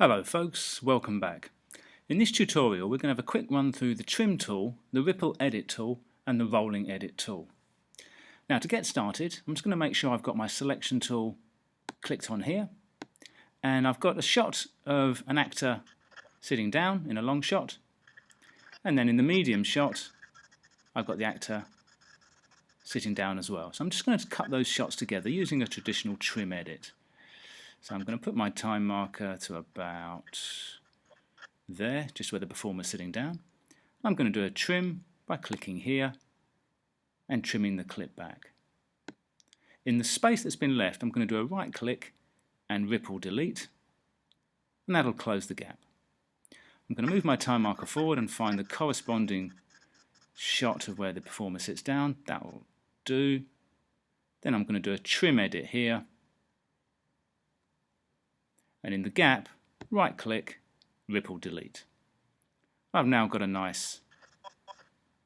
Hello folks, welcome back. In this tutorial we're going to have a quick run through the trim tool, the ripple edit tool and the rolling edit tool. Now to get started I'm just going to make sure I've got my selection tool clicked on here, and I've got a shot of an actor sitting down in a long shot, and then in the medium shot I've got the actor sitting down as well. So I'm just going to cut those shots together using a traditional trim edit. So I'm going to put my time marker to about there, just where the performer's sitting down. I'm going to do a trim by clicking here and trimming the clip back. In the space that's been left, I'm going to do a right click and ripple delete, and that'll close the gap. I'm going to move my time marker forward and find the corresponding shot of where the performer sits down. That will do. Then I'm going to do a trim edit here, and in the gap, right click, ripple delete. I've now got a nice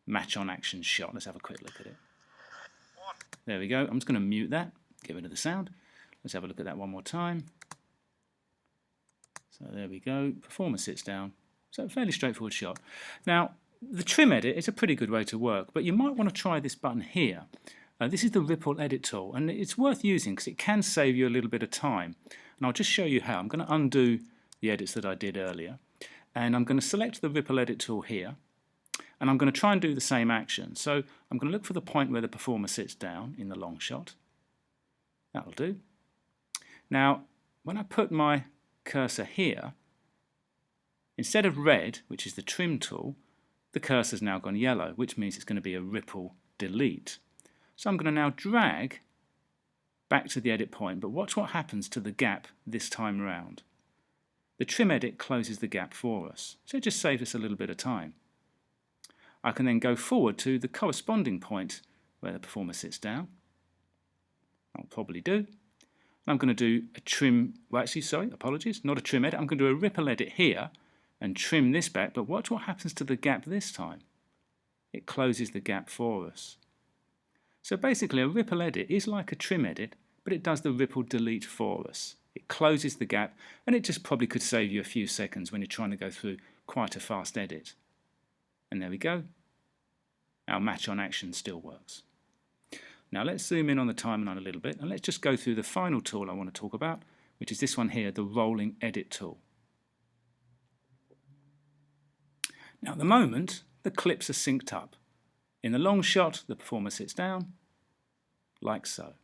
match on action shot. Let's have a quick look at it. There we go. I'm just going to mute that, get rid of the sound. Let's have a look at that one more time. So there we go, performer sits down. So a fairly straightforward shot. Now the trim edit is a pretty good way to work, but you might want to try this button here. This is the ripple edit tool, and it's worth using because it can save you a little bit of time. And I'll just show you how. I'm going to undo the edits that I did earlier, and I'm going to select the ripple edit tool here, and I'm going to try and do the same action. So I'm going to look for the point where the performer sits down in the long shot. That'll do. Now when I put my cursor here, instead of red, which is the trim tool, the cursor's now gone yellow, which means it's going to be a ripple delete. So I'm going to now drag back to the edit point, but watch what happens to the gap this time around. The trim edit closes the gap for us, so it just saves us a little bit of time. I can then go forward to the corresponding point where the performer sits down. I'll probably do. And I'm going to do a trim, well actually sorry, apologies, not a trim edit, I'm going to do a ripple edit here and trim this back, but watch what happens to the gap this time. It closes the gap for us. So basically a ripple edit is like a trim edit, but it does the ripple delete for us. It closes the gap, and it just probably could save you a few seconds when you're trying to go through quite a fast edit. And there we go. Our match on action still works. Now let's zoom in on the timeline a little bit, and let's just go through the final tool I want to talk about, which is this one here, the rolling edit tool. Now at the moment, the clips are synced up. In the long shot, the performer sits down, like so.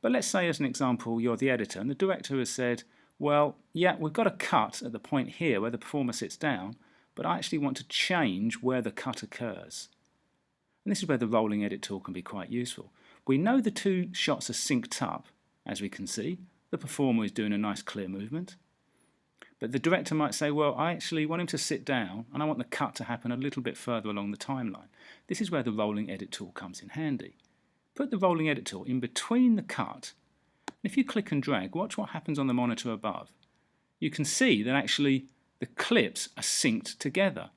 But let's say, as an example, you're the editor, and the director has said, well, yeah, we've got a cut at the point here where the performer sits down, but I actually want to change where the cut occurs. And this is where the rolling edit tool can be quite useful. We know the two shots are synced up, as we can see. The performer is doing a nice clear movement. But the director might say, well, I actually want him to sit down and I want the cut to happen a little bit further along the timeline. This is where the rolling edit tool comes in handy. Put the rolling edit tool in between the cut, and if you click and drag, watch what happens on the monitor above. You can see that actually the clips are synced together.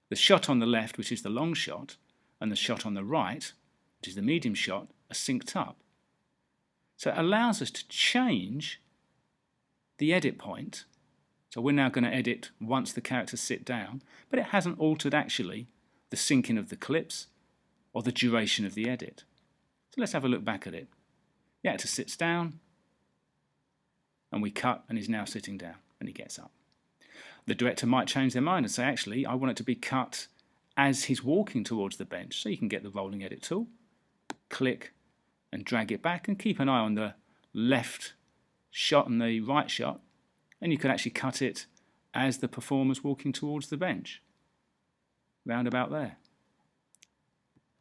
The shot on the left, which is the long shot, and the shot on the right, which is the medium shot, are synced up. So it allows us to change the edit point. So we're now going to edit once the characters sit down, but it hasn't altered actually the syncing of the clips or the duration of the edit. So let's have a look back at it. The actor sits down, and we cut, and he's now sitting down, and he gets up. The director might change their mind and say, actually, I want it to be cut as he's walking towards the bench. So you can get the rolling edit tool, click and drag it back, and keep an eye on the left shot and the right shot, and you can actually cut it as the performer's walking towards the bench. Round about there.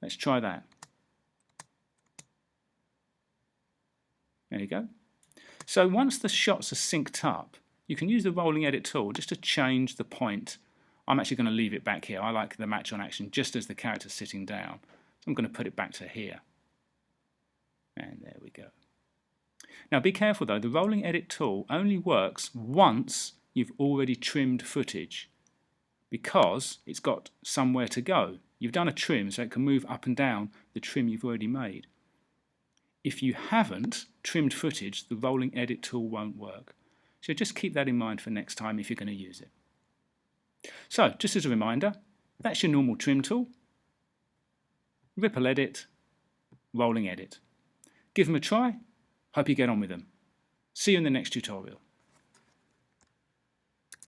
Let's try that. There you go. So once the shots are synced up, you can use the rolling edit tool just to change the point. I'm actually going to leave it back here. I like the match on action just as the character's sitting down. So I'm going to put it back to here. And there we go. Now be careful though, the rolling edit tool only works once you've already trimmed footage, because it's got somewhere to go. You've done a trim so it can move up and down the trim you've already made. If you haven't trimmed footage, the rolling edit tool won't work. So just keep that in mind for next time if you're going to use it. So just as a reminder, that's your normal trim tool. Ripple edit, rolling edit. Give them a try. Hope you get on with them. See you in the next tutorial.